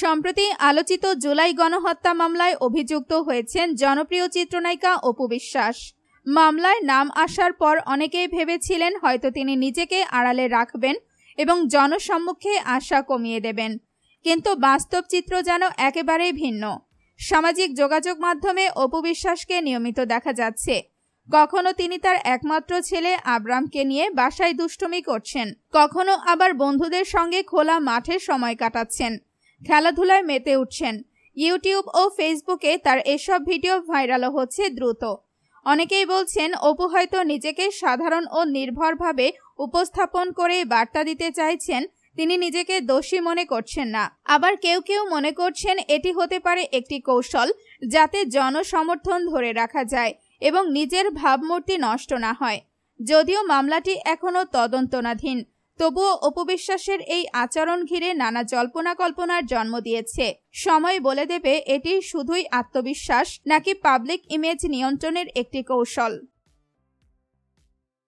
সম্প্রতি আলোচিত জুলাই গণহত্যা মামলায় অভিযুক্ত হয়েছেন জনপ্রিয় চিত্রনায়িকা অপু বিশ্বাস। মামলায় নাম আসার পর অনেকেই ভেবেছিলেন হয়তো তিনি নিজেকে আড়ালে রাখবেন এবং জনসম্মুখে আসা কমিয়ে দেবেন, কিন্তু বাস্তব চিত্র যেন একেবারেই ভিন্ন। সামাজিক যোগাযোগ মাধ্যমে অপু বিশ্বাসকে নিয়মিত দেখা যাচ্ছে। কখনো তিনি তার একমাত্র ছেলে আবরামকে নিয়ে বাসায় দুষ্টুমি করছেন, কখনো আবার বন্ধুদের সঙ্গে খোলা মাঠে সময় কাটাচ্ছেন, খেলাধুলায় মেতে উঠছেন। ইউটিউব ও ফেসবুকে তার এসব ভিডিও ভাইরালও হচ্ছে দ্রুত। অনেকেই বলছেন অপু হয়তো নিজেকে সাধারণ ও নির্ভরভাবে উপস্থাপন করে বার্তা দিতে চাইছেন, তিনি নিজেকে দোষী মনে করছেন না। আবার কেউ কেউ মনে করছেন এটি হতে পারে একটি কৌশল, যাতে জনসমর্থন ধরে রাখা যায় এবং নিজের ভাবমূর্তি নষ্ট না হয়। যদিও মামলাটি এখনো তদন্তনাধীন, তবুও অপু বিশ্বাসের এই আচরণ ঘিরে নানা জল্পনা কল্পনার জন্ম দিয়েছে। সময় বলে দেবে এটি শুধুই আত্মবিশ্বাস নাকি পাবলিক ইমেজ নিয়ন্ত্রণের একটি কৌশল।